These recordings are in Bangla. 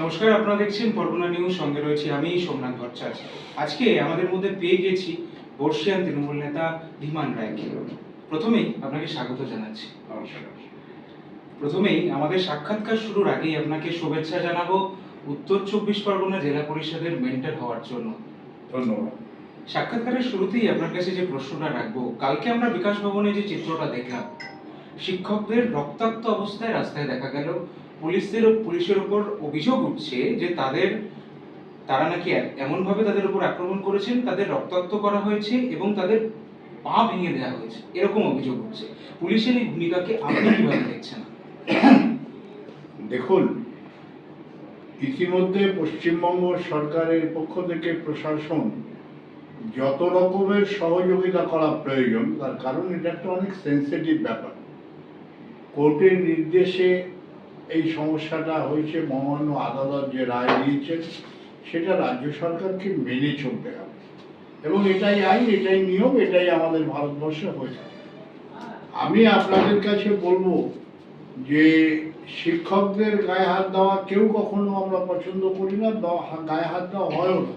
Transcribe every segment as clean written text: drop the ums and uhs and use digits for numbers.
নমস্কার, আপনারা দেখছেন পরগনা নিউজ, সঙ্গে রয়েছে আমি সোমনাথ ভট্টাচার্য। আজকে আমাদের মধ্যে পেয়ে গেছি বর্ষিয়ান তৃণমূল নেতা ধীমান রায়কে। প্রথমেই আপনাকে স্বাগত জানাচ্ছি। প্রথমেই আমাদের সাক্ষাৎকার শুরুর আগেই আপনাকে শুভেচ্ছা জানাবো উত্তর 24 পরগনা জেলা পরিষদের মেন্টর হওয়ার জন্য। ধন্যবাদ। সাক্ষাৎকারের শুরুতেই আপনার কাছে যে প্রশ্নটা রাখবো, কালকে আমরা বিকাশ ভবনে যে চিত্রটা দেখলাম, শিক্ষকদের রক্তাক্ত অবস্থায় রাস্তায় দেখা গেল। পুলিশের উপর অভিযোগ উঠছে যে তারা নাকি এমনভাবে তাদের উপর আক্রমণ করেছেন, তাদের রক্তাক্ত করা হয়েছে এবং তাদের পা ভেঙে দেওয়া হয়েছে, এরকম অভিযোগ উঠছে। পুলিশের এই ভূমিকাকে আপনি কিভাবে দেখছেন? দেখুন, ইতিমধ্যে পশ্চিমবঙ্গ সরকারের পক্ষ থেকে প্রশাসন যত রকমের সহযোগিতা করা প্রয়োজন, তার কারণ এটা একটা অনেক সেন্সিটিভ ব্যাপার। কোর্টের নির্দেশে এই সমস্যাটা হয়েছে, মহামান্য আদালত যে রায় দিয়েছেন সেটা রাজ্য সরকারকে মেনে চলতে হবে এবং এটাই আইন, এটাই নিয়ম, এটাই আমাদের ভারতবর্ষে হয়ে থাকে। আমি আপনাদের কাছে বলবো যে শিক্ষকদের গায়ে হাত দেওয়া কেউ কখনো আমরা পছন্দ করি না, গায়ে হাত দেওয়া হয়ও না,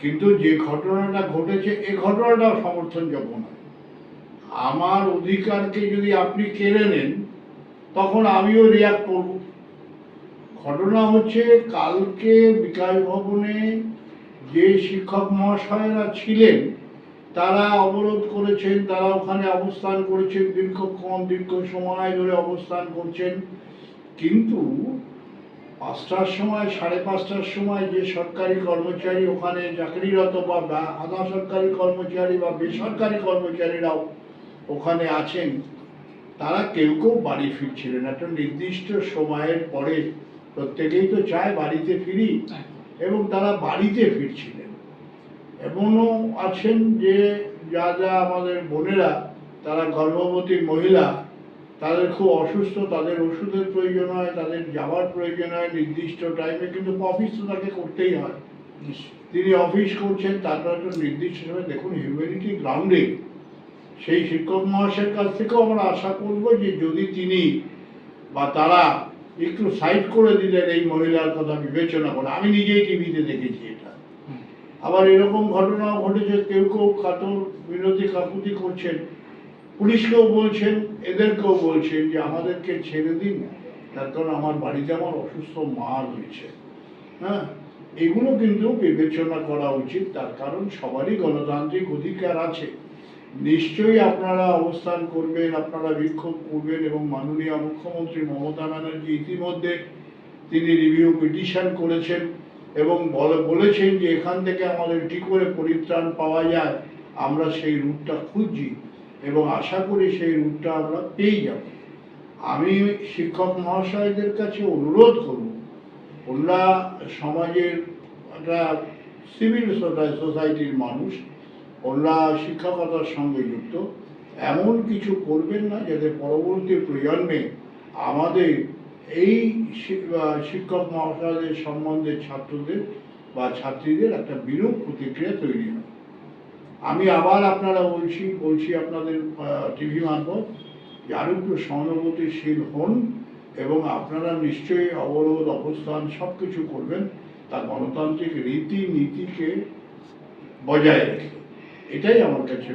কিন্তু যে ঘটনাটা ঘটেছে এই ঘটনাটাও সমর্থনযোগ্য নয়। আমার অধিকারকে যদি আপনি কেড়ে নেন তখন আমিও রিয়াক্ট করব। ঘটনা হচ্ছে, কালকে বিকাশ ভবনে যে শিক্ষক মহাশয়রা ছিলেন তারা অবরোধ করেছেন, তারা ওখানে অবস্থান করেছেন, দীর্ঘ সময় ধরে অবস্থান করছেন, কিন্তু 5টার সময়, 5:30টার সময় যে সরকারি কর্মচারী ওখানে চাকরিরত বা আধা সরকারি কর্মচারী বা বেসরকারি কর্মচারীরাও ওখানে আছেন, তারা কেউ বাড়ি ফিরছিলেন। একটা নির্দিষ্ট সময়ের পরে প্রত্যেকেই তো চায় বাড়িতে ফিরি, এবং তারা বাড়িতে ফিরছিলেন। এমনও আছেন যে যা আমাদের বোনেরা, তারা গর্ভবতী মহিলা, তাদের খুব অসুস্থ, তাদের ওষুধের প্রয়োজন হয়, তাদের যাওয়ার প্রয়োজন হয় নির্দিষ্ট টাইমে, কিন্তু অফিস তো তাকে করতেই হয়। তিনি অফিস করছেন, তারপর একটা নির্দিষ্ট সময়। দেখুন, হিউম্যানিটি গ্রাউন্ডে সেই শিক্ষক মহাশয়ের কাছ থেকেও আমরা আশা করব যে যদি তিনি বা তারা একটু সাইড করে দিলেন এই মহিলার কথা বিবেচনা করে। আমি নিজেই টিভিতে দেখেছি এটা। আবার এরকম ঘটনাও ঘটেছে, কেউ কাতর বিরোধী কাকুতি করছেন, পুলিশকেও বলছেন, এদেরকেও বলছেন যে আমাদেরকে ছেড়ে দিন, তার কারণ আমার বাড়িতে আমার অসুস্থ মা রয়েছে। হ্যাঁ, এগুলো কিন্তু বিবেচনা করা উচিত, তার কারণ সবারই গণতান্ত্রিক অধিকার আছে। নিশ্চয়ই আপনারা অবস্থান করবেন, আপনারা বিক্ষোভ করবেন, এবং মাননীয় মুখ্যমন্ত্রী মমতা ব্যানার্জি ইতিমধ্যে তিনি রিভিউ পিটিশন করেছেন এবং বলেছেন যে এখান থেকে আমাদের কি করে পরিত্রাণ পাওয়া যায়, আমরা সেই রুটটা খুঁজছি এবং আশা করি সেই রুটটা আমরা পেয়ে যাব। আমি শিক্ষক মহাশয়দের কাছে অনুরোধ করব, ওনারা সমাজের একটা সিভিল সোসাইটির মানুষ, ওনারা শিক্ষকতার সঙ্গে যুক্ত, এমন কিছু করবেন না যাতে পরবর্তী প্রজন্মে আমাদের এই শিক্ষক মহাশয়দের সম্বন্ধে ছাত্রদের বা ছাত্রীদের একটা বিরূপ প্রতিক্রিয়া তৈরি হয়। আমি আবার আপনারা বলছি আপনাদের টিভি মারফত যে আরও একটু সহানুভূতিশীল হন এবং আপনারা নিশ্চয়ই অবরোধ, অবস্থান সব কিছু করবেন তা গণতান্ত্রিক রীতি নীতিকে বজায় রেখে। এটাই আমার কাছে